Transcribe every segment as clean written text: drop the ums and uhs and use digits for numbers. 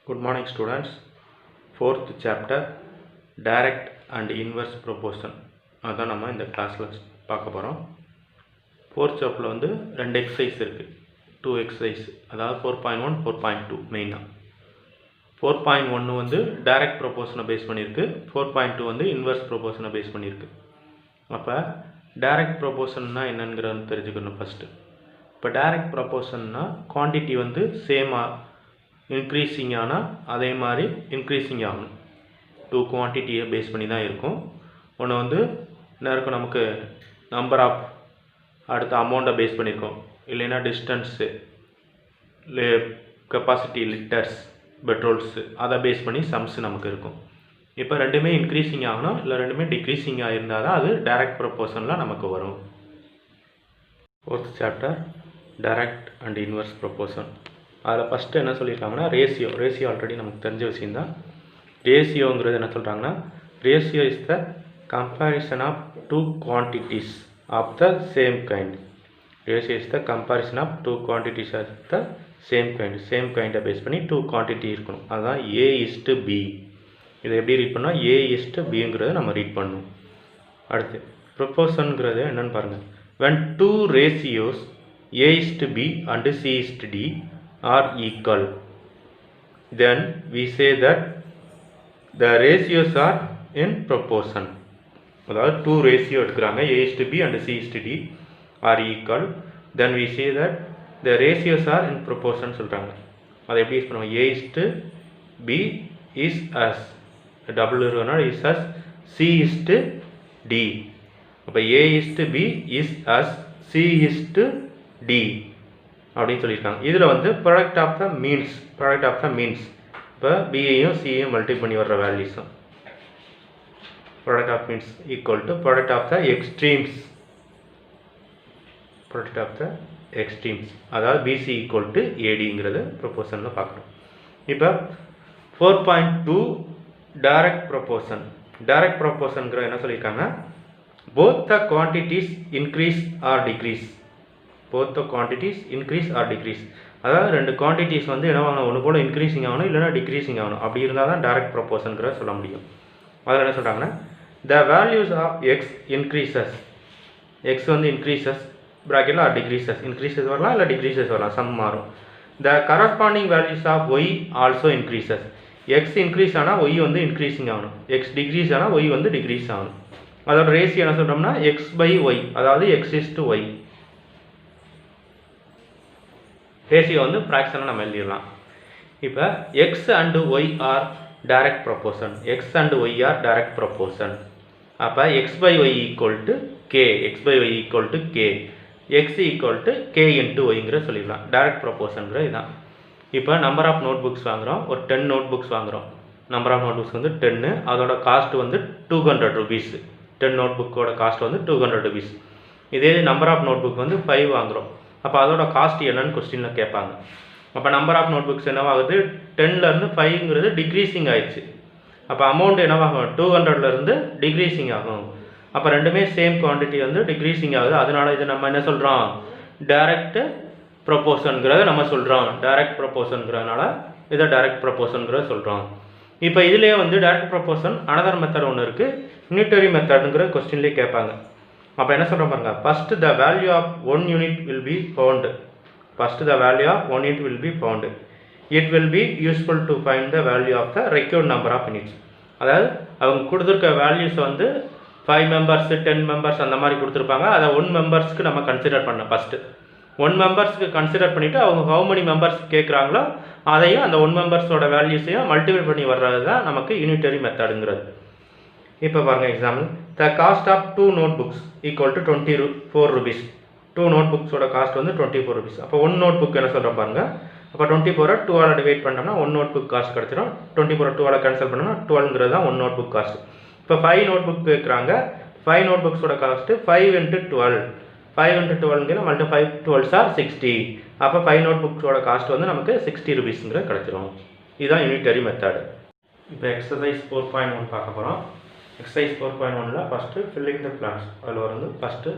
Good morning students. Fourth chapter direct and inverse proportion அதான் நம்ம இந்த கிளாஸ்ல பார்க்க போறோம். Fourth chapterல வந்து ரெண்டு எக்ஸசைஸ் இருக்கு. 2 எக்ஸசைஸ் அதாவது 4.1 4.2 மெயினா. 4.1 வந்து டைரக்ட் ப்ரொபோர்ஷனை பேஸ் பண்ணியிருக்கு. 4.2 வந்து இன்வெர்ஸ் ப்ரொபோர்ஷனை பேஸ் பண்ணியிருக்கு. அப்போ டைரக்ட் ப்ரொபோர்ஷன்னா என்னங்கிறத தெரிஞ்சுக்கணும் ஃபஸ்ட்டு. இப்போ டைரக்ட் ப்ரொபோர்ஷன்னா குவான்டிட்டி வந்து சேமாக இன்க்ரீஸிங் ஆனால் அதே மாதிரி இன்க்ரீஸிங் ஆகணும். 2 குவான்டிட்டியை பேஸ் பண்ணி தான் இருக்கும். ஒன்று வந்து என்ன இருக்கும், நமக்கு நம்பர் ஆஃப் அடுத்த அமௌண்ட்டை பேஸ் பண்ணியிருக்கோம், இல்லைன்னா டிஸ்டன்ஸு, கெப்பாசிட்டி லிட்டர்ஸ், பெட்ரோல்ஸு, அதை பேஸ் பண்ணி சம்ஸ் நமக்கு இருக்கும். இப்போ ரெண்டுமே இன்க்ரீஸிங் ஆகணும், இல்லை ரெண்டுமே டிக்ரீஸிங் ஆகிருந்தால் தான் அது டைரக்ட் ப்ரொபோர்ஷனில் நமக்கு வரும். Fourth chapter direct and inverse proportion. அதில் ஃபஸ்ட்டு என்ன சொல்லியிருக்காங்கன்னா ரேஷியோ ஆல்ரெடி நமக்கு தெரிஞ்ச விஷயந்தான். ரேஷியோங்கிறது என்ன சொல்கிறாங்கன்னா, ratio is the comparison of two quantities of the same kind. Ratio is the comparison of two quantities of the same கைண்டை பேஸ் பண்ணி 2 குவான்டிட்டி இருக்கணும். அதுதான் A:B. இதை எப்படி ரீட் பண்ணால் A:Bங்கிறத நம்ம ரீட் பண்ணணும். அடுத்து ப்ரொபோர்ஷனுங்கிறது என்னென்னு பாருங்கள். when 2 ratios A:B and C:D are equal, then we say that the ratios are in proportion. அதாவது 2 ரேஷியோ எடுக்கிறாங்க, A:B and C:D are equal, then we say that the ratios are in proportion சொல்கிறாங்க. அதை எப்படி use பண்ணுவோம், A:B is as double இருக்கனால is as C:D. அப்போ A:B is as C:D அப்படின்னு சொல்லியிருக்காங்க. இதில் வந்து ப்ராடக்ட் ஆஃப் த மீன்ஸ் இப்போ பியையும் சியையும் மல்டிப்ளை பண்ணி வர்ற வேல்யூஸும் product of means equal to product of the extremes, அதாவது BC ஈக்குவல் டு ADங்கிறது ப்ரொபோர்ஷனில் பார்க்கணும். இப்போ 4.2 டைரக்ட் ப்ரொபோர்ஷன்கிற என்ன சொல்லியிருக்காங்க, both the quantities increase or decrease. அதாவது ரெண்டு குவான்டிட்டிஸ் வந்து என்ன ஆகணும், ஒன்று போல் இன்க்ரீஸிங் ஆகணும், இல்லைனா டிக்ரீஸிங் ஆகணும். அப்படி இருந்தால் தான் டைரக்ட் ப்ரொபோர்ஷன்கிற சொல்ல முடியும். அதில் என்ன சொல்கிறாங்கன்னா, the values of X increases, X வந்து இன்க்ரீசஸ் ப்ராக்கெட்டில் ஆர் இன்க்ரீசஸ் வரலாம், இல்லை டிக்ரீசஸ் வரலாம், சம் மாறும். The corresponding values of Y also increases. X increase ஆனால் ஒய் வந்து இன்க்ரீஸிங் ஆகணும், எக்ஸ் டிக்ரீஸ் ஆனால் ஒய் வந்து டிக்ரீஸ் ஆகணும். அதோட ரேஷியோ என்ன சொல்கிறோம்னா x/y, அதாவது x:y. ரேஷியோ வந்து ஃப்ராக்ஷனை நம்ம எழுதிடலாம். இப்போ x and y are direct proportion, அப்போ x/y equal to k, x equal to k into yங்கிற சொல்லிடலாம். டைரக்ட் ப்ரொபோர்ஷனுங்கிற இதுதான். இப்போ நம்பர் ஆஃப் நோட் புக்ஸ் வாங்குகிறோம், ஒரு 10 நோட் புக்ஸ் வாங்குகிறோம். நம்பர் ஆஃப் நோட் புக்ஸ் வந்து 10, அதோட காஸ்ட் வந்து 200 rupees. 10 நோட் புக்கோட காஸ்ட் வந்து 200 rupees. இதே நம்பர் ஆஃப் நோட் புக் வந்து 5 வாங்குகிறோம். அப்போ அதோட காஸ்ட் என்னன்னு கொஸ்டினில் கேட்பாங்க. அப்போ நம்பர் ஆஃப் நோட் புக்ஸ் என்னவாகுது, 10லேருந்து 5ங்கிறது டிக்ரீஸிங் ஆயிடுச்சு. அப்போ அமௌண்ட் என்னவாகும், 200லேருந்து டிக்ரீஸிங் ஆகும். அப்போ ரெண்டுமே சேம் குவான்டிட்டி வந்து டிக்ரீஸிங் ஆகுது. அதனால இது நம்ம என்ன சொல்கிறோம், டைரக்ட் ப்ரொபோர்ஷனுங்கிறத நம்ம சொல்கிறோம். டைரக்ட் ப்ரொபோர்ஷனுங்கிறதுனால இதை டைரக்ட் ப்ரொபோர்ஷனுங்கிறத சொல்கிறோம். இப்போ இதுலேயே வந்து டைரக்ட் ப்ரொபோர்ஷன் அனதர் மெத்தட் ஒன்று இருக்குது, யூனிட்டரி மெத்தடுங்கிற கொஸ்டின்லேயே கேட்பாங்க. அப்போ என்ன சொல்கிறோம் பாருங்க, first the value of 1 unit will be found. It will be useful to find the value of the required number of units. அதாவது அவங்க கொடுத்துருக்க வேல்யூஸ் வந்து 5 மெம்பர்ஸ் 10 மெம்பர்ஸ் அந்த மாதிரி கொடுத்துருப்பாங்க. அதை 1 மெம்பர்ஸ்க்கு நம்ம கன்சிடர் பண்ண ஃபஸ்ட்டு 1 மெம்பர்ஸ்க்கு கன்சிடர் பண்ணிவிட்டு அவங்க ஹவு மெனி மெம்பர்ஸ் கேட்குறாங்களோ அதையும் அந்த 1 மெம்பர்ஸோட வேல்யூஸையும் மல்டிபிள் பண்ணி வர்றது தான் நமக்கு யூனிட்டரி மெத்தடுங்கிறது. இப்போ பாருங்கள் example, the cost of 2 notebooks equal to 24 rupees. 2 note புக்ஸோட காஸ்ட் வந்து 24 rupees. அப்போ 1 நோட் புக் என்ன சொல்கிறோம் பாருங்கள், அப்போ 24 2ஆல் டிவைட் பண்ணோம்னா 1 நோட் புக் காஸ்ட் கிடச்சிடும். 24 2ஆல் கேன்சல் பண்ணோம்னா 12ங்கிறது தான் 1 நோட் புக் காஸ்ட். இப்போ 5 நோட் புக் கேட்குறாங்க, 5 நோட் புக்ஸோட cost 5 into 12 multi 5 12s are 60. அப்போ 5 நோட் புக்ஸோட காஸ்ட் வந்து நமக்கு 60 rupeesங்கிற கிடச்சிரும். இதுதான் யூனிட்டரி மெத்தட். இப்போ எக்ஸசைஸ் 4.1 பார்க்க போகிறோம். எக்ஸசைஸ் 4.1ல் ஃபஸ்ட்டு ஃபில்லிங் த பிளான்ஸ். அதில் வந்து ஃபஸ்ட்டு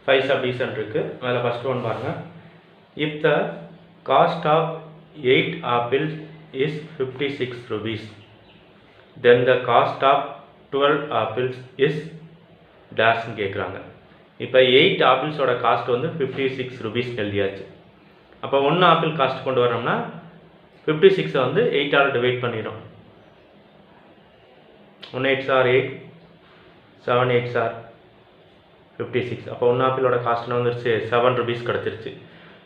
5 சப்டிவிஷன் இருக்குது. அதில் ஃபஸ்ட்டு ஒன் பாருங்கள், if the cost of 8 apples is 56 rupees. Then the cost of 12 apples is dash கேட்குறாங்க. இப்போ 8 ஆப்பிள்ஸோட காஸ்ட் வந்து 56 ருபீஸ் எழுதியாச்சு. அப்போ 1 ஆப்பிள் காஸ்ட் கொண்டு வரோம்னா 56 வந்து 8ஆல் டிவைட் பண்ணிடும். 1 8s are 8, 7 8s are 56. அப்போ 1 ஆப்பிளோட காஸ்ட்னு வந்துருச்சு 7 ருபீஸ் கிடச்சிருச்சு.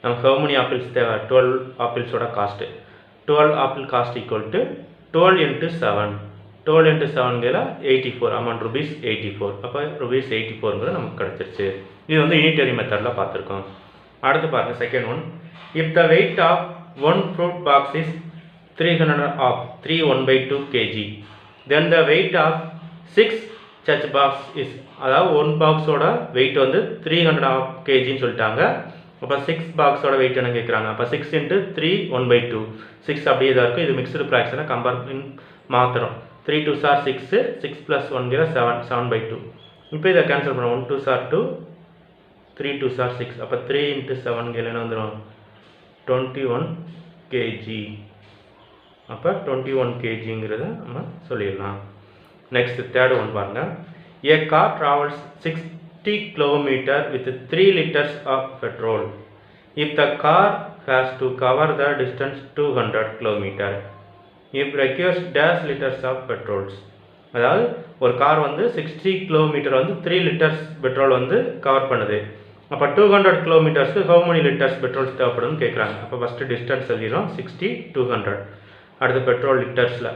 நமக்கு how many ஆப்பிள்ஸ் தேவை? 12 ஆப்பிள்ஸோட cost. 12 apple cost equal to 12 into 7. 12 into 7ங்கிற 84, அமௌண்ட் ருபீஸ் 84. அப்போ ருபீஸ் 84ங்கிறது நமக்கு கிடச்சிருச்சு. இது வந்து யூனிட்டரி மெத்தடில் பார்த்துருக்கோம். அடுத்து பாருங்கள் second one. If the weight of one fruit box is 300 of 3 1/2 kg, then the weight of 6 such box is, அதாவது 1 பாக்ஸோட வெயிட் வந்து 300 kgன்னு சொல்லிட்டாங்க. அப்போ 6 பாக்ஸோட வெயிட் என்ன கேட்குறாங்க? அப்போ 6 into 3 1/2, 6 அப்படியே தான் இருக்கும். இது மிக்சடு ஃப்ராக்ஷனை கம்பேர் மாத்திரம். 3 2s are 6, 6 plus 1 7, 7/2. இப்போ இதை கேன்சல் பண்ணோம். 1 2s are 2, 3 2s are 6. அப்போ 3 into 7 என்ன வந்துடும்? 21 kg. அப்போ 21 kgங்கிறத நம்ம சொல்லிடலாம். நெக்ஸ்ட் தேர்ட் ஒன் பாருங்கள். A car travels 60 km with 3 liters of petrol. If the car has to cover the distance 200 km, it requires dash liters of petrols. அதாவது ஒரு car வந்து 60 கிலோமீட்டர் வந்து 3 லிட்டர்ஸ் பெட்ரோல் வந்து cover பண்ணுது. அப்போ 200 கிலோமீட்டர்ஸ்க்கு how many litres petrols தேவைப்படும்னு கேட்குறாங்க. அப்போ first distance எழுதிடும் 60 200. அடுத்து பெட்ரோல் லிட்டர்ஸில்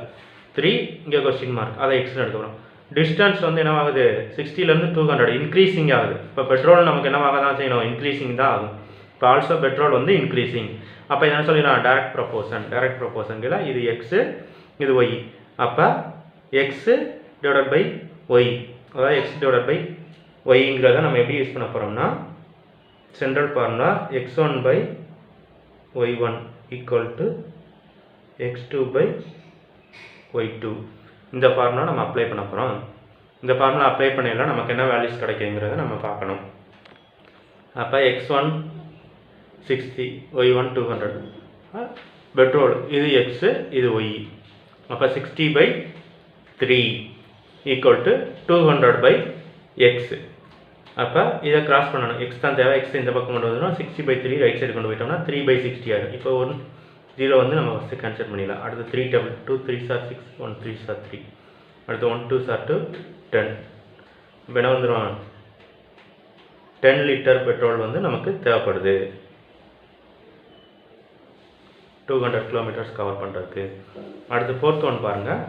3, இங்கே கொஸ்டின் மார்க், அதை எக்ஸ்ட்ரா எடுத்துக்கிறோம். டிஸ்டன்ஸ் வந்து என்ன ஆகுது? 60லேருந்து 200 இன்க்ரீஸிங் ஆகுது. இப்போ பெட்ரோல் நமக்கு என்னவாக தான் செய்யணும்? இன்க்ரீஸிங் தான் ஆகும். இப்போ ஆல்சோ பெட்ரோல் வந்து இன்க்ரீஸிங். அப்போ என்ன சொல்லிடலாம்? டைரக்ட் ப்ரொபோர்ஷன்கில் இது எக்ஸு இது ஒய். அப்போ எக்ஸு டிவைடட் பை ஒய், அதாவது எக்ஸ் டிவைடட் பை ஒய்ங்கிறத நம்ம எப்படி யூஸ் பண்ண போகிறோம்னா central formula x1 by y1 equal to x2 by y2. இந்த ஃபார்முலா நம்ம அப்ளை பண்ண போகிறோம். இந்த ஃபார்முலா அப்ளை பண்ணிடலாம் நமக்கு என்ன வேல்யூஸ் கிடைக்குங்கிறத நம்ம பார்க்கணும். அப்போ x1 60, y1 200. பெட்ரோல் இது எக்ஸு இது ஒய். அப்போ 60/3 ஈக்குவல் டு 200/x. அப்போ இதை கிராஸ் பண்ணணும். எக்ஸ் தான் தேவை. எக்ஸ் இந்த பக்கம் கொண்டு வந்துடும். 60/3 ரைட் சைடு கொண்டு போயிட்டோம்னா 3/60 ஆகிடும். இப்போ 1 0 வந்து நம்ம ஃபஸ்ட்டு கேன்சல் பண்ணிடலாம். அடுத்து 3 2 3s are 6, 1 3s are 3. அடுத்து 1 2s are 2, 10. இப்போ என்ன வந்துடும்? 10 லிட்டர் பெட்ரோல் வந்து நமக்கு தேவைப்படுது 200 கிலோமீட்டர்ஸ் கவர் பண்ணுறதுக்கு. அடுத்து ஃபோர்த் ஒன் பாருங்கள்.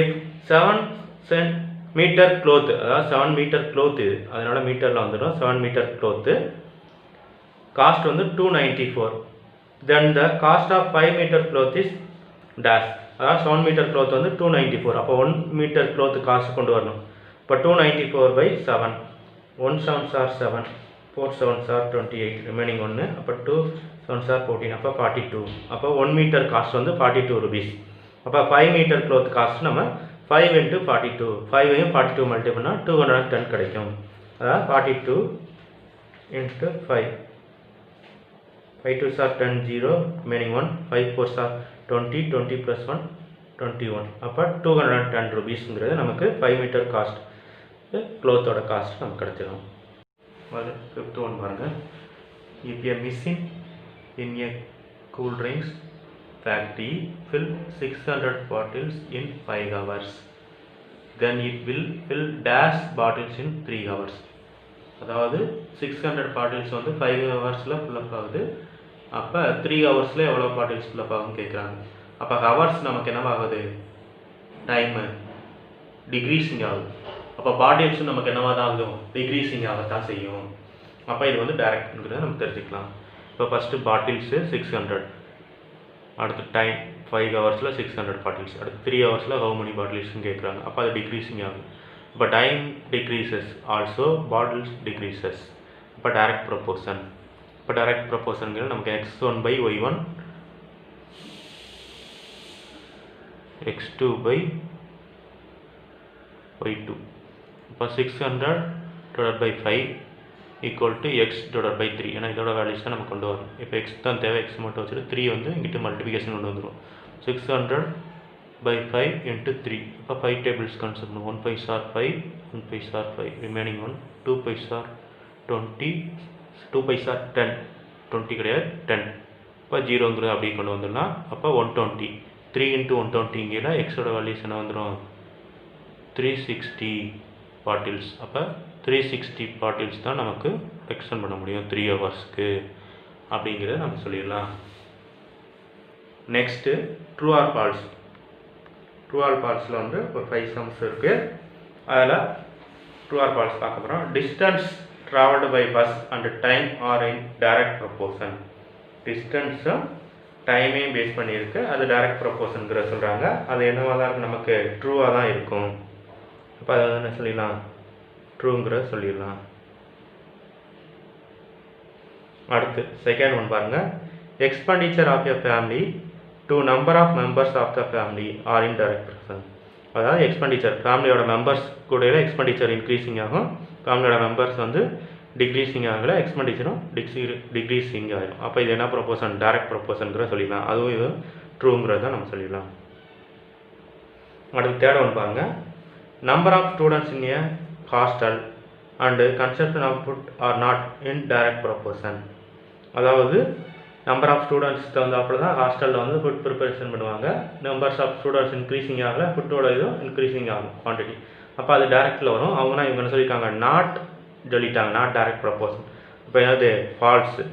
இஃப் 7 மீட்டர் க்ளோத்து, அதாவது 7 மீட்டர் க்ளோத் இது, அதனால் மீட்டரில் வந்துடும். 7 மீட்டர் க்ளோத்து காஸ்ட் வந்து 294. Then the cost of 5 metre cloth is dash, அதாவது 7 மீட்டர் க்ளோத் வந்து 294. அப்போ 1 மீட்டர் க்ளோத்து காஸ்ட் கொண்டு வரணும். இப்போ 294/7, 1 7s are 7, 4 7s are 28, remaining 1. அப்போ 2 7s are 14, அப்போ 42. அப்போ 1 மீட்டர் காஸ்ட் வந்து 42 ருபீஸ். அப்போ 5 மீட்டர் க்ளோத் காஸ்ட் நம்ம 5 into 42, 5ஐயும் 42 மல்டிப்ளை பண்ணால் 210 கிடைக்கும். அதாவது 42 into 5, 5 2s are 10, 0, remaining 1, 5 4s are 20, 20 plus 1 21. அப்போ 210 ருபீஸுங்கிறது நமக்கு 5 மீட்டர் காஸ்ட் க்ளோத்தோட காஸ்ட் நமக்கு கிடைச்சிடும். ஃபிஃப்த் ஒன் பாருங்கள். If a machine in a cool drinks factory fill 600 bottles in 5 hours, then it will fill dash bottles in 3 hours. அதாவது 600 bottles வந்து 5 ஹவர்ஸில் fill up ஆகுது. அப்போ 3 ஹவர்ஸில் எவ்வளோ பாட்டில்ஸ் ஃபில்லப் ஆகும்னு கேட்குறாங்க. அப்போ ஹவர்ஸ் நமக்கு என்னவாகுது? டைமு டிக்ரீஸிங் ஆகுது. அப்போ பாட்டில்ஸும் நமக்கு என்னவாக தான் ஆகும்? டிக்ரீஸிங் ஆகத்தான் செய்யும். அப்போ இது வந்து டைரக்ட்ங்கிறத நம்ம தெரிஞ்சுக்கலாம். இப்போ ஃபஸ்ட்டு பாட்டில்ஸு 600, அடுத்து டைம் 5 ஹவர்ஸில் 600 பாட்டில்ஸ், அடுத்து 3 ஹவர்ஸில் ஹவு many பாட்டில்ஸ்னு கேட்குறாங்க. அப்போ அது டிக்ரீஸிங் ஆகும். இப்போ time decreases, also bottles decreases. இப்போ டைரக்ட் ப்ரொபோர்ஷன். இப்போ டைரக்ட் ப்ரொபோர்ஷனுங்கிறது நமக்கு x1/y1, x2/y2. இப்போ 600 / 5 equal to X divide by 3. ஏன்னா இதோட வேல்யூஸ் தான் நம்ம கொண்டு வரணும். இப்போ எக்ஸ் தான் தேவை, எக்ஸ் மட்டும் வச்சுட்டு 3 வந்து இங்கிட்டு மல்டிபிகேஷன் கொண்டு வந்துடும். 600 by 5 into 3. இப்போ 5 டேபிள்ஸ் கன்சிடர் பண்ணுவோம். 1 5 or 5, 1 5 or 5, remaining 1, 2 5 or 20, 2 5 or 10, 20 கிடையாது 10. இப்போ 0ங்கிறது அப்படியே கொண்டு வந்துடலாம். அப்போ 120, 3 into 120 இங்கே எக்ஸோட வேல்யூஸ் என்ன வந்துடும் 360 பாட்டில்ஸ். அப்போ 360 பாட்டில்ஸ் தான் நமக்கு எக்ஸ்டெண்ட் பண்ண முடியும் 3 ஹவர்ஸ்க்கு அப்படிங்கிறத நம்ம சொல்லிடலாம். Next true or false. True or ஃபால்ஸில் வந்து ஒரு 5 சம்ஸ் இருக்குது. அதில் ட்ரூ ஆர் ஃபால்ஸ் பார்க்க போகிறோம். Distance travelled by bus and time are in direct proportion. டிஸ்டன்ஸும் டைமையும் பேஸ் பண்ணியிருக்கு, அது டைரக்ட் ப்ரொப்போர்ஷனுங்கிற சொல்கிறாங்க. அது என்னவாக தான் இருக்கும், நமக்கு ட்ரூவாக தான் இருக்கும். அப்போ அதை என்ன சொல்லிடலாம், ட்ரூங்கிற சொல்லிடலாம். அடுத்து செகண்ட் ஒன் பாருங்கள். Expenditure of a family to number of members of the family are in direct proportion. அதாவது எக்ஸ்பெண்டிச்சர் ஃபேமிலியோட மெம்பர்ஸ் கூட எக்ஸ்பெண்டிச்சர் இன்க்ரீஸிங் ஆகும், ஃபேமிலியோட மெம்பர்ஸ் வந்து டிக்ரீஸிங் ஆகலை, எக்ஸ்பெண்டிச்சரும் டிக்ரீஸிங் ஆகிடும். அப்போ இது என்ன ப்ரொப்போர்ஷன், டைரக்ட் ப்ரொப்போர்ஷனுங்கிற சொல்லிடலாம். அதுவும் இது ட்ரூங்கிறத நம்ம சொல்லிடலாம். அடுத்து தேர்ட் ஒன் பாருங்கள். Number of students in a hostel and consumption of food are not in direct proportion. அதாவது நம்பர் ஆஃப் ஸ்டூடெண்ட்ஸ் தகுந்தாப்புல தான் ஹாஸ்டலில் வந்து ஃபுட் ப்ரிப்பரேஷன் பண்ணுவாங்க. நம்பர்ஸ் ஆஃப் ஸ்டூடெண்ட்ஸ் இன்க்ரீஸிங் ஆகலை, ஃபுட்டோட இதுவும் இன்க்ரீஸிங் ஆகும் குவான்டிட்டி. அப்போ அது டேரக்டில் வரும். அவங்கன்னா இவங்க என்ன சொல்லியிருக்காங்க, நாட் சொல்லிட்டாங்க, நாட் டைரக்ட் ப்ரொப்போர்ஷன். இப்போ என்னது ஃபால்ஸு.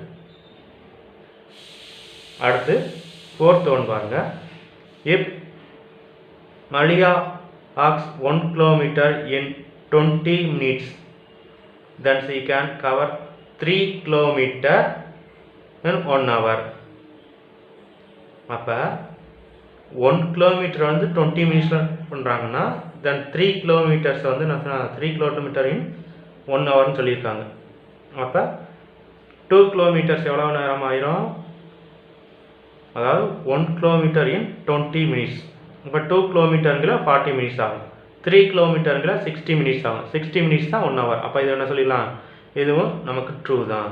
அடுத்து ஃபோர்த் ஒன் பாருங்கள். இப் மலியா walks 1 kilometer in 20 minutes, then she can cover 3 kilometer in 1 hour. அப்போ 1 கிலோமீட்டர் வந்து 20 மினிட்ஸில் பண்ணுறாங்கன்னா தென் 3 கிலோமீட்டர்ஸ் வந்து நான் 3 கிலோமீட்டர் இன் 1 ஹவர்னு சொல்லியிருக்காங்க. அப்போ 2 கிலோமீட்டர்ஸ் எவ்வளோ நேரம் ஆயிரும், அதாவது 1 கிலோமீட்டர் இன் 20 மினிட்ஸ். இப்போ 2 கிலோமீட்டருங்கிற 40 மினிட்ஸ் ஆகும், 3 கிலோமீட்டருங்கிற 60 மினிட்ஸ் ஆகும். 60 மினிட்ஸ் தான் 1 ஹவர். அப்போ இது என்ன சொல்லிடலாம், இதுவும் நமக்கு ட்ரூ தான்.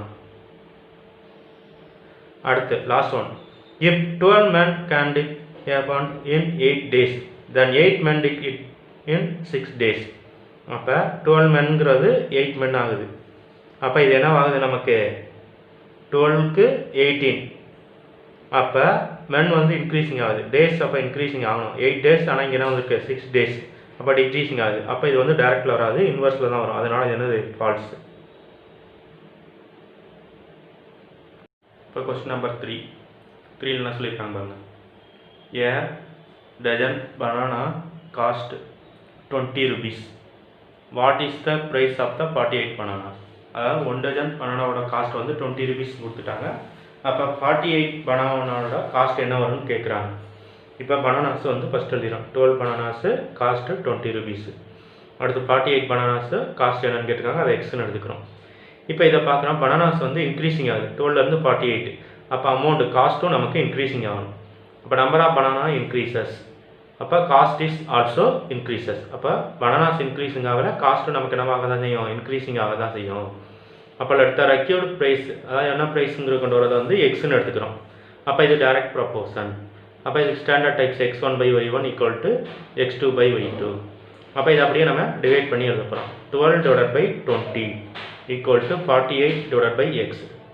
அடுத்து last one. If 12 men can dig a pond in 8 days, then 8 men dig it in 6 days. அப்போ 12 menங்கிறது 8 men ஆகுது. அப்போ இது என்ன ஆகுது நமக்கு, 12க்கு 18. அப்போ மென் வந்து இன்க்ரீஸிங் ஆகுது, டேஸ் அப்போ இன்க்ரீஸிங் ஆகணும். 8 days, ஆனால் இங்கே என்ன வந்துருக்கு 6 days. அப்போ டிக்ரீஸிங் ஆகுது. அப்போ இது வந்து டைரக்டில் வராது, இன்வெர்ஸில் தான் வரும். அதனால் இது என்னது ஃபால்ஸ். இப்போ கொஸ்டின் நம்பர் 3 என்ன சொல்லியிருக்காங்க பாருங்க. A dozen banana cost 20 rupees. What is the price of the 48 banana. அதாவது 1 டஜன் பனானாவோட காஸ்ட் வந்து 20 rupees கொடுத்துட்டாங்க. அப்போ 48 பனானாவோட காஸ்ட் என்ன வரும்னு கேட்குறாங்க. இப்போ பனானாஸ் வந்து ஃபஸ்ட் எழுதிடும். 12 பனானாஸு காஸ்ட்டு 20 rupees. அடுத்து 48 பனானாஸு காஸ்ட் என்னன்னு கேட்டிருக்காங்க, அதை எக்ஸ்ன்னு எடுத்துக்கிறோம். இப்போ இதை பார்க்குறோம், பனானாஸ் வந்து இன்க்ரீஸிங் ஆகுது 12லேருந்து 48. அப்போ அமௌண்ட்டு காஸ்ட்டும் நமக்கு இன்க்ரீஸிங் ஆகணும். அப்போ நம்பர் ஆஃப் பனானா இன்க்ரீசஸ், அப்போ காஸ்ட் இஸ் ஆல்சோ இன்க்ரீசஸ். அப்போ பனானாஸ் இன்க்ரீஸிங் ஆகலை, காஸ்ட்டும் நமக்கு என்னவாக தான் செய்யும், இன்க்ரீஸிங் ஆக தான் செய்யும். அப்போ அடுத்த ரெக்யூர்டு ப்ரைஸ், அதாவது என்ன ப்ரைஸுங்கிற கொண்டு வரதை வந்து எக்ஸ்ன்னு எடுத்துக்கிறோம். அப்போ இது டைரக்ட் ப்ரொப்போர்ஷன். அப்போ இது standard types x1 by y1 equal to x2 by y2. அப்போ இது அப்படியே நம்ம டிவைட் பண்ணி எழுத போகிறோம். 12 divided by 20 equal to 48 divided by x.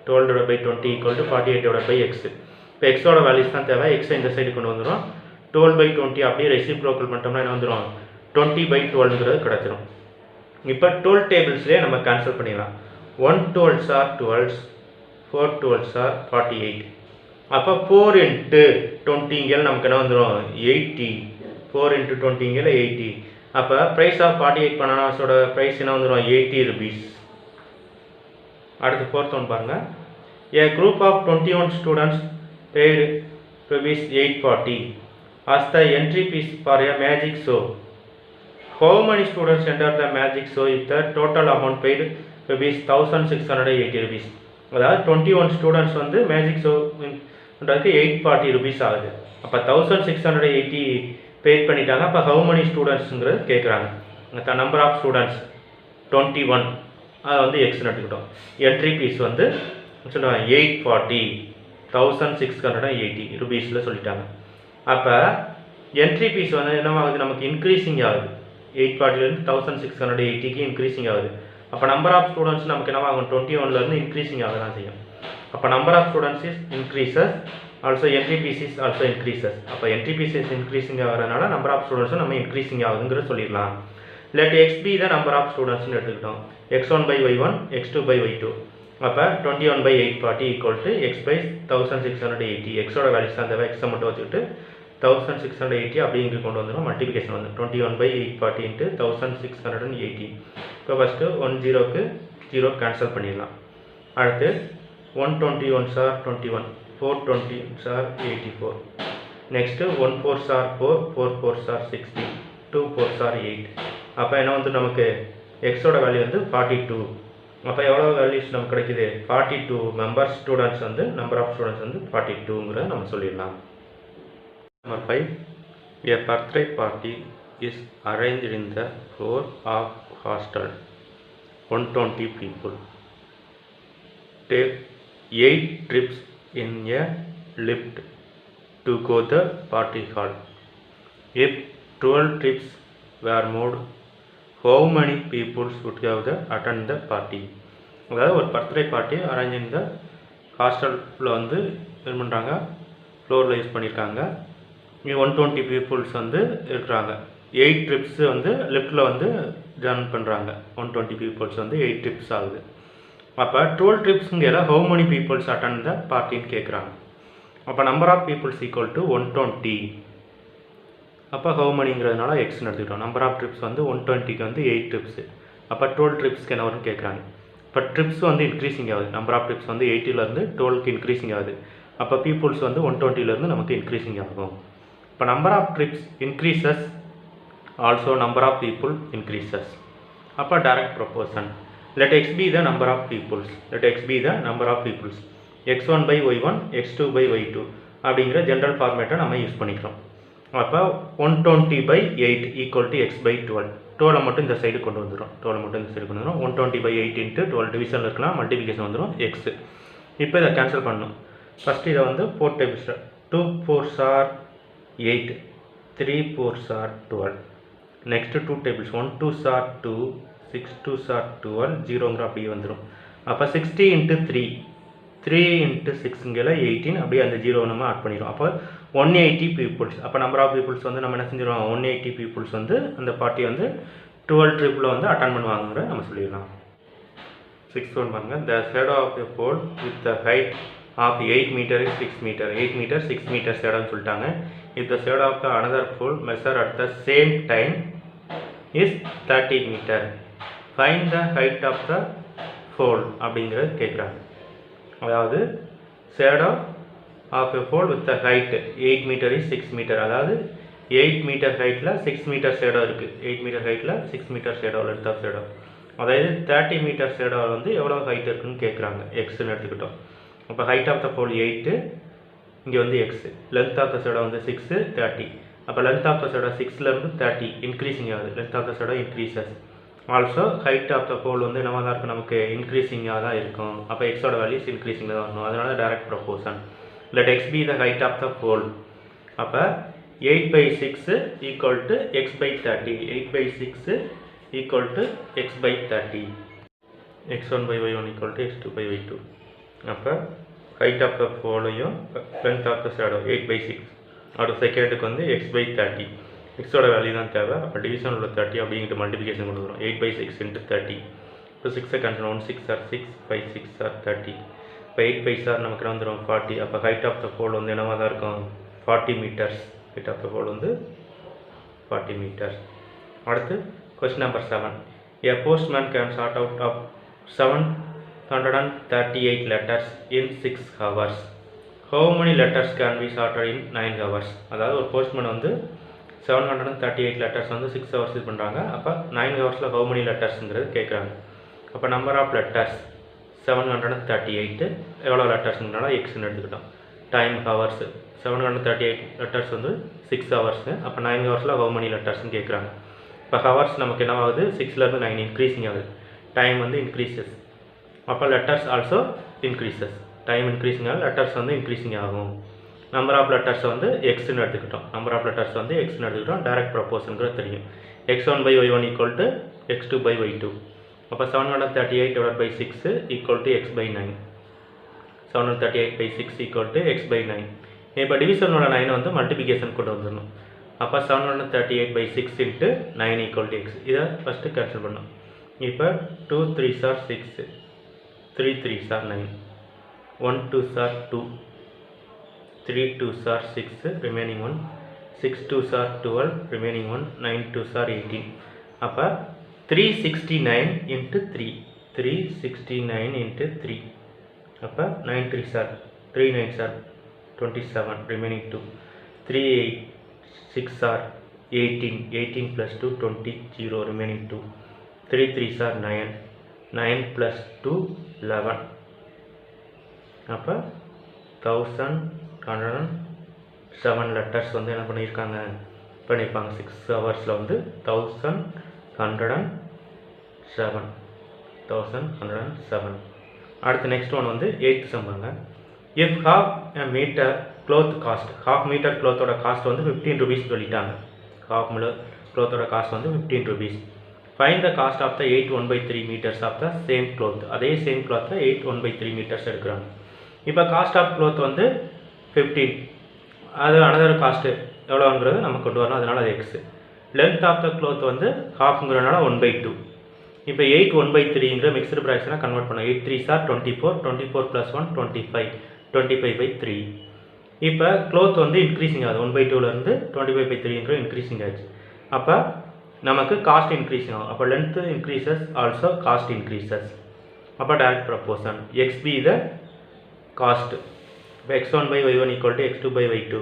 12 divided by 20 equal to 48 divided by x. இப்போ எக்ஸோட வேல்யூஸ் தான் தேவை, எக்ஸை இந்த சைடு கொண்டு வந்துடும். 12 by 20 அப்படியே ரெசிப்ரோக்கல் பண்ணிட்டோம்னா என்ன வந்துடும், 20 by 12ங்கிறது கிடச்சிரும். இப்போ 12 டேபிள்ஸ்லேயே நம்ம கேன்சல் பண்ணிடலாம். 1 12s are 12s, 4 12s are 48. அப்போ 4 into 20 நமக்கு என்ன வந்துடும் 80. 4 into 20 80. அப்போ ப்ரைஸ் ஆஃப் 48 பனானாஸோட ப்ரைஸ் என்ன வந்துடும் 80 rupees. அடுத்து ஃபோர்த் ஒன் பாருங்கள். A group of 21 students paid rupees 840 as the entry fees for a magic show. How many students entered the magic show if the total amount paid rupees 1680 rupees. அதாவது 21 students வந்து magic ஷோன்றதுக்கு 840 rupees ஆகுது. அப்போ 1680 bad பண்ணிட்டாங்க. அப்போ how many ஸ்டூடெண்ட்ஸுங்கிறது கேட்குறாங்க. Number of students 21. அதை வந்து எக்ஸ்னு எடுத்துக்கிட்டோம். என்ட்ரி ஃபீஸ் வந்து சொல்லுவாங்க 840 1680 ருபீஸில் சொல்லிட்டாங்க. அப்போ என்ட்ரி ஃபீஸ் வந்து என்னவாகுது, நமக்கு இன்க்ரீஸிங் ஆகுது. 840லேருந்து 1680க்கு இன்க்ரீஸிங் ஆகுது. அப்போ நம்பர் ஆஃப் ஸ்டூடெண்ட்ஸ் நமக்கு என்னவாகும், 21லேருந்து இன்க்ரீஸிங் ஆக தான் செய்யும். அப்போ number of students is increases, also entry fees is also increases. அப்போ என்ட்ரி ஃபீஸ் இஸ் இன்க்ரீஸிங் ஆகிறதுனால நம்பர் ஆஃப் ஸ்டூடெண்ட்ஸும் நம்ம இன்க்ரீஸிங் ஆகுதுங்கிற சொல்லிடலாம். Let x be the number of ஸ்டூடெண்ட்ஸ்னு எடுத்துக்கிட்டோம். x1/y1 x2/y2. அப்போ 21/840 ஈக்குவல் டு x by 1680. எக்ஸோட வேல்யூஸ் தான் தேவை, எக்ஸை மட்டும் வச்சுக்கிட்டு 1680 அப்படி இங்கே கொண்டு வந்துடும். மல்டிபிகேஷன் வந்து 21/840 இன்ட்டு 1680. இப்போ ஃபஸ்ட்டு 10க்கு 0 கேன்சல் பண்ணிடலாம். அடுத்து 121 sir 21, 420 sir 84. Next 14 sir 4, 44 sir 60, 24 sir 8. அப்போ என்ன வந்து நமக்கு எக்ஸோட வேல்யூ வந்து 42. அப்போ எவ்வளோ வேல்யூஸ் நமக்கு கிடைக்குது, 42 மெம்பர்ஸ் ஸ்டூடெண்ட்ஸ் வந்து நம்பர் ஆஃப் ஸ்டூடெண்ட்ஸ் வந்து 42ங்கிறத நம்ம சொல்லிடலாம். Number 5. A birthday party is arranged in the floor of hostel. 120 people. Take 8 trips in a lift to go the party hall. If 12 trips were moved, how many people would have to attend the party? அதாவது ஒரு birthday party arrange இந்த ஹாஸ்டலில் வந்து இது பண்ணுறாங்க, ஃப்ளோரில் use பண்ணியிருக்காங்க. இங்கே 120 பீப்புள்ஸ் வந்து இருக்கிறாங்க. 8 ட்ரிப்ஸ் வந்து லிஃப்ட்டில் வந்து ஜாயின் பண்ணுறாங்க. 120 பீப்புள்ஸ் வந்து 8 ட்ரிப்ஸ் ஆகுது. அப்போ 12 ட்ரிப்ஸுங்கிற how many peoples attend the பார்ட்டின்னு கேட்குறாங்க. அப்போ number of peoples equal to 120. அப்போ ஹவு மணிங்கிறதுனால எக்ஸ்னு எடுத்துக்கிட்டோம். நம்பர் ஆஃப் ட்ரிப்ஸ் வந்து 120க்கு வந்து 8 ட்ரிப்ஸு. அப்போ 12 ட்ரிப்ஸ்க்கு என்ன வரும்னு கேட்குறாங்க. இப்போ ட்ரிப்ஸ் வந்து இன்க்ரீஸிங் ஆகுது. நம்பர் ஆஃப் ட்ரிப்ஸ் வந்து 80லேருந்து 12க்கு இன்க்ரீஸிங் ஆகுது. அப்போ பீப்புள்ஸ் வந்து 120லேருந்து நமக்கு இன்க்ரீஸிங் ஆகும். இப்போ number of trips increases, also number of people increases. அப்போ direct proportion. Let x be the number of peoples. Let x be the number of peoples. x1/y1 x2/y2 அப்படிங்கிற general ஃபார்மேட்டை நம்ம use பண்ணிக்கிறோம். அப்போ 120/8 equal to x/12. 12 மட்டும் இந்த side கொண்டு வந்துடும். 12 மட்டும் இந்த சைடு கொண்டு வந்துடும். 120/8 இன்ட்டு 12 டிவிஷனில் இருக்கலாம், மல்டிபிகேஷன் வந்துடும் எக்ஸ். இப்போ இதை கேன்சல் பண்ணணும். ஃபஸ்ட்டு இதை வந்து 4 types. 2 4s are 8, 3 4s are 12. Next 2 tables. 1 2s are 2, 6 2s are 12, 0ங்கிற அப்படியே வந்துடும். அப்போ 60 இன்ட்டு 3, 3 இன்ட்டு 6ங்கிற 18, அப்படியே அந்த 0 நம்ம ஆட் பண்ணிடுவோம். அப்போ 180 பீப்புள்ஸ். அப்போ நம்பர் ஆஃப் பீப்புள்ஸ் வந்து நம்ம என்ன செஞ்சிடுவோம், 180 பீப்புள்ஸ் வந்து அந்த பார்ட்டி வந்து 12 ட்ரிப்பில் வந்து அட்டன் பண்ணுவாங்கிற நம்ம சொல்லிடலாம். 6 ஒன் பாருங்க. The shadow of a pole with the height of 8 metre is 6 metre. 8 metre 6 metre ஷேடோன்னு சொல்லிட்டாங்க. If the shadow of the another pole measure at the same time is 30 metre. Find the height of the pole அப்படிங்கிறது கேட்குறாங்க. அதாவது shadow of a pole with the height 8 metre is 6 metre. அதாவது 8 meter ஹைட்டில் 6 meter shadow இருக்குது. 8 meter ஹைட்டில் 6 meter shadow, length of shadow. அதாவது 30 metre shadow வந்து எவ்வளோ ஹைட் இருக்குன்னு கேட்குறாங்க. எக்ஸ்ன்னு எடுத்துக்கிட்டோம். அப்போ ஹைட் ஆஃப் த போல் 8, இங்கே வந்து x. Length of the shadow வந்து 6, 30. அப்போ லென்த் ஆஃப் த ஷேடோ 6லேருந்து 30 இன்க்ரீஸிங் ஆகுது. Length of the shadow increases. Also height of the pole வந்து என்னவாக தான் இருக்கும், நமக்கு இன்க்ரீஸிங்காக தான் இருக்கும். அப்போ எக்ஸோட வேல்யூஸ் இன்க்ரீஸிங்காக தான் வரணும். அதனால direct proportion. Let x be the height of the pole. அப்போ 8/6 equal to x/30. 8/6 equal to x/30. x1/y1 equal to x2/y2. அப்போ ஹைட் ஆஃப் த போலையும் லென்த் ஆஃப் த ஷேடோ 8/6. அடுத்த செகண்டுக்கு வந்து x/30. எக்ஸோட வேல்யூ தான் தேவை. அப்போ டிவிஷன் உள்ள 30 அப்படிங்கிட்டு மல்டிபிகேஷன் கொண்டு வரும். 8/6 இன்ட்டு 30. இப்போ 6 கேன்சல். 1 6 are 6, 5 6 are 30. இப்போ 8/5 ஆர் நமக்கு வந்துடும் 40. அப்போ ஹைட் ஆஃப் த போல் வந்து என்னவாக தான் இருக்கும், 40 metres. Height of the pole வந்து 40 மீட்டர்ஸ். அடுத்து question number 7. A postman can sort out of 738 letters in 6 hours. How many letters can be sorted in 9 hours? அதாவது ஒரு போஸ்ட்மேன் வந்து 738 லெட்டர்ஸ் வந்து 6 ஹவர்ஸ் இது பண்ணுறாங்க. அப்போ 9 ஹவர்ஸில் ஹவு many லெட்டர்ஸுங்கிறது கேட்குறாங்க. அப்போ நம்பர் ஆஃப் லெட்டர்ஸ் 738, எவ்வளோ லெட்டர்ஸுங்கிறனால எக்ஸ்ன்னு எடுத்துக்கிட்டோம். டைம் ஹவர்ஸ் 738 லெட்டர்ஸ் வந்து 6 ஹவர்ஸு. அப்போ 9 ஹவர்ஸில் ஹவு many லெட்டர்ஸ்ன்னு கேட்குறாங்க. இப்போ ஹவர்ஸ் நமக்கு என்ன ஆகுது, 6லேருந்து 9 இன்க்ரீஸிங் ஆகுது. டைம் வந்து இன்க்ரீசஸ். அப்போ letters also increases. Time increasing ஆகும், லெட்டர்ஸ் வந்து இன்க்ரீஸிங் ஆகும். நம்பர் ஆஃப் லெட்டர்ஸ் வந்து எக்ஸ்ன்னு எடுத்துக்கிட்டோம். நம்பர் ஆஃப் லெட்டர்ஸ் வந்து எக்ஸ்ன்னு எடுத்துக்கிட்டோம். டைரக்ட் ப்ரொபோர்ஷனுங்கிறது தெரியும். x1 by y1 equal to x2 by y2. அப்போ 738 divided by 6 equal to x by 9. 738 by 6 equal to x by 9. இப்போ டிவிஷனோட 9 வந்து மல்டிபிகேஷன் கொண்டு வந்துடணும். அப்போ 738 by 6 into 9 equal to x. இதை ஃபஸ்ட்டு கேன்சல் பண்ணணும். இப்போ 2 3s are 6, 3 3s are 9, 1 2s are 2, 3 2s are 6, remaining 1, 6 2s are 12, remaining 1, 9 2s are 18. அப்போ 369 into 3, 369 into 3. அப்போ 9 3s are 3 9s are 27, remaining 2, 3 8 6 are 18, 18 plus 2 20, 0, remaining 2, 3 3s are 9, 9 plus 2 11. அப்போ 1107 letters வந்து என்ன பண்ணியிருப்பாங்க 6 ஹவர்ஸில் வந்து 1107. அடுத்து நெக்ஸ்ட் ஒன் வந்து 8th சம் பாருங்க. If half metre cloth cost, half metre க்ளோத்தோட காஸ்ட் வந்து 15 rupees சொல்லிட்டாங்க. ஹாஃப் மீட்டர் க்ளோத்தோட காஸ்ட் வந்து 15 rupees. Find the cost of the 8 1/3 meters of the same cloth. அதே சேம் க்ளாத்தில் 8 1/3 meters எடுக்கிறாங்க. இப்போ காஸ்ட் ஆஃப் க்ளோத் வந்து 15, அது அனதர் காஸ்ட்டு எவ்வளோங்கிறது நம்ம கொண்டு வரணும், அதனால் அது x. Length of the cloth வந்து ஹாஃப்ங்கிறனால 1/2. இப்போ 8 1/3ங்கிற மிக்சடு ப்ராக்ஷனாக கன்வெர்ட் பண்ணோம். 8 3s are 24, 24 plus 1 25, 25/3. இப்போ க்ளோத் வந்து இன்க்ரீஸிங் ஆகுது, 1/2லேருந்து 25/3ங்கிற இன்க்ரீஸிங் ஆச்சு. அப்போ நமக்கு காஸ்ட் இன்க்ரீஸிங் ஆகும். அப்போ length increases also cost increases. அப்போ direct proportion X be the cost. இப்போ x1 by y1 equal to x2 by y2.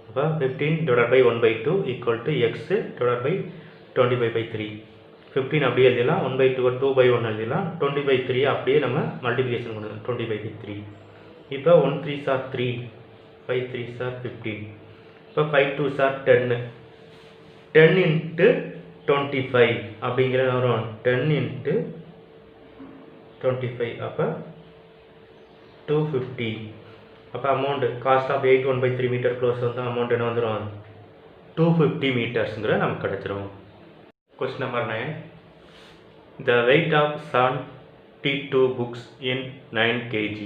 அப்போ 15 divided by 1/2 equal to x divided by 25/3. 15 அப்படியே எழுதிடலாம், 1/2 2/1 எழுதிடலாம், 20/3 அப்படியே நம்ம மல்டிபிகேஷன் கொண்டு 20/3. இப்போ 1 3s are 3, 5 3s are 15. இப்போ 5 2s are 10, 10 into 25 அப்படிங்கிற வரும் 10 into 25. அப்போ 250. அப்போ amount cost of 8 1/3 meter clothes வந்து அமௌண்ட் என்ன வந்துடும் 250 மீட்டர்ஸுங்கிற நமக்கு கிடச்சிரும். Question number 9. The weight of 72 books in 9 kg.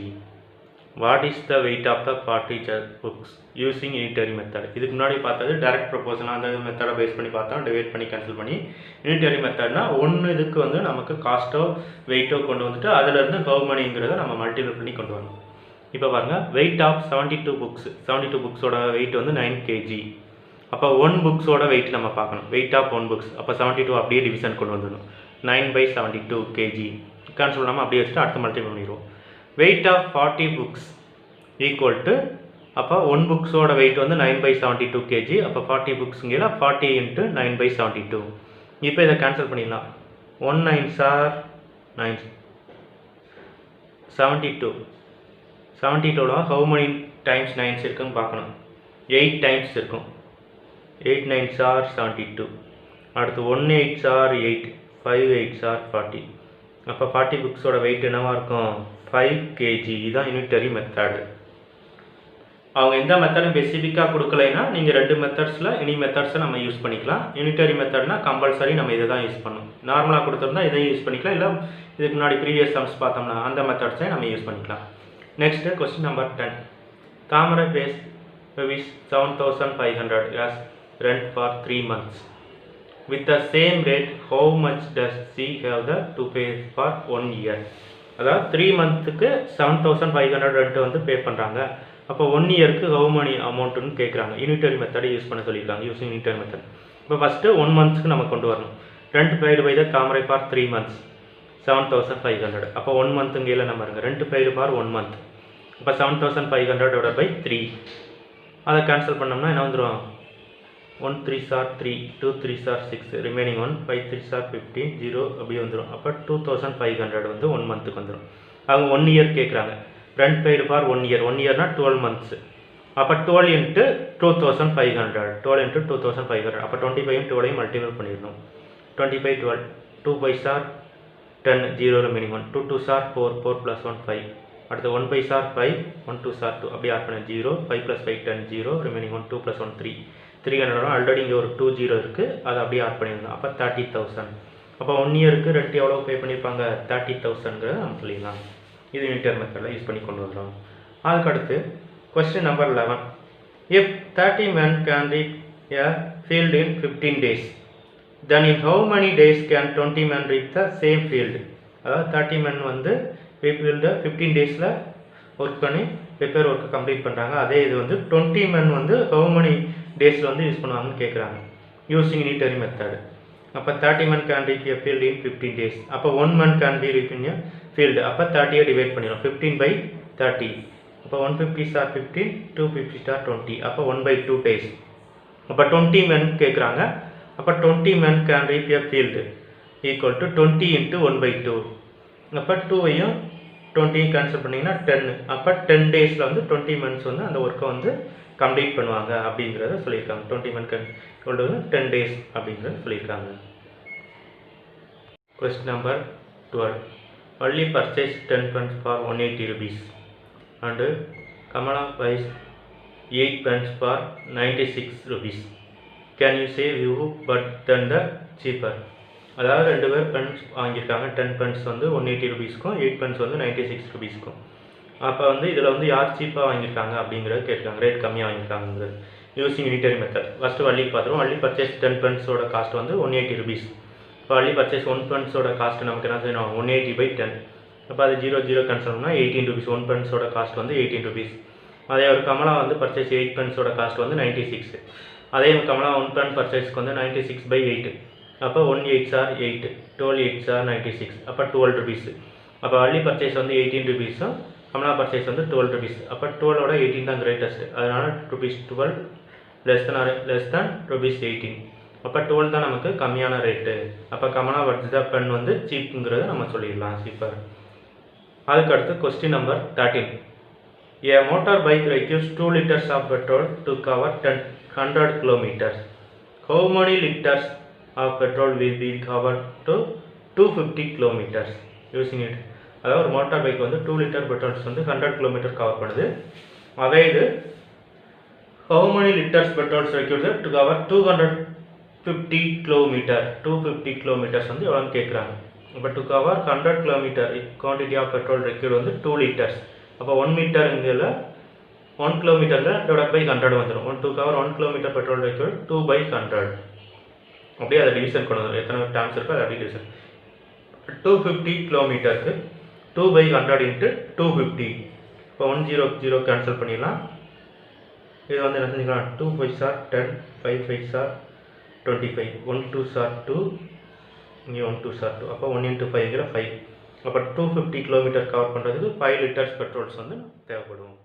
What is the weight of the 40 books using unitary method? இதுக்கு முன்னாடி பார்த்தது டைரக்ட் ப்ரொபோர்ஷன், அந்த மெத்தடை பேஸ் பண்ணி பார்த்தோம், டிவைட் பண்ணி கேன்சல் பண்ணி. யூனிட்டரி மெத்தட்னா ஒன்று இதுக்கு வந்து நமக்கு காஸ்ட்டோ வெயிட்டோ கொண்டு வந்துட்டு அதிலேருந்து ஹவு மணிங்கிறத நம்ம மல்டிபிள் பண்ணி கொண்டு வரணும். இப்போ பாருங்கள், வெயிட் ஆஃப் 72 புக்ஸ், 72 புக்ஸோட வெயிட் வந்து 9 kg. அப்போ 1 புக்ஸோட வெயிட் நம்ம பார்க்கணும், வெயிட் ஆஃப் 1 புக்ஸ். அப்போ 72 அப்படியே டிவிஷன் கொண்டு வந்துடணும், 9/72 kg. கேன்சல் பண்ணாமல் அப்படியே வச்சுட்டு அடுத்து மல்டிபிள் பண்ணிடுவோம். Weight of 40 books equal to, அப்போ 1 புக்ஸோட வெயிட் வந்து 9/72 kg. அப்போ 40 புக்ஸுங்கிற 40 into 9/72. இப்போ இதை கேன்சல் பண்ணிடலாம். 1 9s are 9, 72. 72ல ஹவு many டைம்ஸ் 9s இருக்குன்னு பார்க்கணும். 8 டைம்ஸ் இருக்கும். 8 9s are 72. அடுத்து 1 8s are 8, 5 8s are 40. அப்போ 40 புக்ஸோட வெயிட் என்னவா இருக்கும் 5 kg. இதுதான் யூனிட்டரி மெத்தட். அவங்க எந்த மெத்தடும் ஸ்பெசிஃபிக்காக கொடுக்கலைன்னா நீங்கள் 2 மெத்தட்ஸில் எனி மெத்தட்ஸை நம்ம யூஸ் பண்ணிக்கலாம். யூனிட்டரி மெத்தட்னா கம்பல்சரி நம்ம இதை தான் யூஸ் பண்ணணும். நார்மலாக கொடுத்துருந்தா இதையும் யூஸ் பண்ணிக்கலாம், இல்லை இதுக்கு முன்னாடி ப்ரீவியஸ் சம்ஸ் பார்த்தோம்னா அந்த மெத்தட்ஸை நம்ம யூஸ் பண்ணிக்கலாம். Next question number 10. Thamarai base rupees 7,500 as rent for 3 months. With the same rate, how much does she have to pay for 1 year? அதாவது 3 மந்த்துக்கு 7,500 ரெண்ட் வந்து பே பண்ணுறாங்க. அப்போ 1 இயருக்கு ஹவு மணி அமௌண்ட்டுன்னு கேட்குறாங்க. யூனிட்டரி மெத்தடை யூஸ் பண்ண சொல்லியிருக்காங்க, யூஸிங் யூனிட்டரி மெத்தட். இப்போ ஃபஸ்ட்டு 1 மந்த்ஸ்க்கு நம்ம கொண்டு வரணும். Rent paid by the Thamarai for 3 months 7,500. அப்போ 1 மந்த்துங்கையில் நம்ம இருங்க, ரெண்ட் பெய்டு ஃபார் 1 month. அப்போ 7,500 divided by 3. அதை கேன்சல் பண்ணோம்னா என்ன வந்துடும், 1 3s are 3, 2 3s are 6, remaining 1, 5 3s are 15, 0 அப்படி வந்துடும். அப்போ 2,500 வந்து 1 மந்த்துக்கு வந்துடும். அவங்க 1 இயர் கேட்குறாங்க. Rent paid for 1 year, 1 இயர்னா 12 months. அப்போ 12 into 2,500, 12 into 2,500. அப்போ 25 12 மல்டிபிள் பண்ணிடணும். 25 12, 2 5s are 10 0 remaining 1 2 2s are 4 4 plus 1 5 அடுத்து 1 5s are 5 1 2s are 2 அப்படியே ஆட் பண்ண 0 5 plus 5 10 0 ரிமைனிங் 1 2 plus 1 3 300 வரும் ஆல்ரெடி இங்கே ஒரு 2 0 இருக்குது அதை அப்படியே ஆட் பண்ணியிருந்தோம் அப்போ 30,000 அப்போ 1 இயருக்கு ரெண்ட் எவ்வளோ பே பண்ணியிருப்பாங்க 30,000ங்கிறத நம்ம சொல்லிடலாம் இது யூனிட்டர் மெத்தடில் யூஸ் பண்ணி கொண்டு வந்துடும் அதுக்கடுத்து question number 11 if 30 men can reach a field in 15 days then in how many days can 20 men reach the same field அதாவது 30 men வந்து ஃபீல்டை 15 டேஸில் ஒர்க் பண்ணி ரிப்பேர் ஒர்க்கு கம்ப்ளீட் பண்ணுறாங்க அதே இது வந்து 20 men வந்து ஹவு many டேஸில் வந்து யூஸ் பண்ணுவாங்கன்னு கேட்குறாங்க யூஸிங் யூனிட்டரி மெத்தட் அப்போ 30 men can reach a field in 15 days அப்போ 1 man can be reach in a field அப்போ 30 டிவைட் பண்ணிடும் 15 by 30 அப்போ 150 are 15 250 are 20 அப்போ 1/2 days அப்போ 20 men கேட்குறாங்க அப்போ 20 men can reach a field equal to 20 into 1/2 அப்போ 2ஐயும் 20 கேன்சல் பண்ணிங்கன்னா 10 அப்போ 10 டேஸில் வந்து 20 men வந்து அந்த ஒர்க்கை வந்து கம்ப்ளீட் பண்ணுவாங்க அப்படிங்கிறத சொல்லியிருக்காங்க 20 men can கொண்டு 10 days அப்படிங்கிறத சொல்லியிருக்காங்க question number 12 only purchase 10 pens for 180 rupees and Kamala buys 8 pens for 96 rupees can you save you but then the cheaper அதாவது ரெண்டு பேர் பென்ஸ் வாங்கியிருக்காங்க 10 பென்ஸ் வந்து 180 ருபீஸ்க்கும் 8 பென்ஸ் வந்து 96 ருபீஸ்க்கும் அப்போ வந்து இதில் வந்து யார் சீப்பாக வாங்கியிருக்காங்க அப்படிங்கிறது கேட்குறாங்க ரேட் கம்மியாக வாங்கியிருக்காங்கிறது using unitary method first Valli பார்த்துருவோம் வள்ளி பர்ச்சேஸ் 10 பென்ஸோட காஸ்ட் வந்து 180 ருபீஸ் இப்போ வள்ளி பர்ச்சேஸ் 1 பென்ஸோட காஸ்ட் நமக்கு என்ன செய்யணும் 180/10 அப்போ அது 0 0 கேன்சல்னா 18 ருபீஸ் 1 பென்ஸோட காஸ்ட் வந்து 18 ருபீஸ் அதே ஒரு கமலா வந்து பர்ச்சேஸ் 8 பென்ஸோட காஸ்ட் வந்து 96 அதே கமலா 1 பென் பர்ச்சேஸ்க்கு வந்து 96/8 அப்போ 1 8s are 8 12 8s are 96 அப்போ 12 ருபீஸ் அப்போ வள்ளி பர்ச்சேஸ் வந்து 18 ருபீஸும் கமலா பர்ச்சேஸ் வந்து 12 ருபீஸ் அப்போ 12ஓட 18 தான் கிரேட்டஸ்ட் அதனால் ₹12 லெஸ் தேன் ₹18 அப்போ 12 தான் நமக்கு கம்மியான ரேட்டு அப்போ கமலா வர்ஜிதா பென் வந்து சீப்புங்கிறத நம்ம சொல்லிடலாம் சீப்பர் அதுக்கடுத்து question number 13 A motor bike requires 2 liters of petrol to cover 100 kilometers. How many liters of petrol will be covered to 250 kilometers using it? அதாவது ஒரு மோட்டார் பைக் வந்து 2 லிட்டர் பெட்ரோல்ஸ் வந்து 100 kilometre cover பண்ணுது அதே இது how many liters petrol required to cover 250 kilometers 250 kilometers வந்து எவ்வளோன்னு கேட்குறாங்க இப்போ to cover 100 kilometer quantity of petrol required வந்து 2 liters அப்போ 1 மீட்டர் இதில் 1 கிலோமீட்டரில் டிவைட் பை 100 வந்துடும் 1 to cover 1 kilometre petrol required 2/100 அப்படியே அதை டிவிஷன் கொண்டு வந்துடும் எத்தனை டைம்ஸ் இருக்கோ அதை அப்படியே டிவிஷன் 250 கிலோமீட்டருக்கு 2/100 இன்ட்டு 250 இப்போ 100 கேன்சல் பண்ணிடலாம் இது வந்து என்ன செஞ்சுக்கலாம் 2 5s are 10 5 5s are 25 1 2s are 2 இங்கே 1 2s are 2 அப்போ 1 × 5 5 அப்போ 250 கிலோமீட்டர் கவர் பண்ணுறதுக்கு 5 liters பெட்ரோல்ஸ் வந்து தேவைப்படும்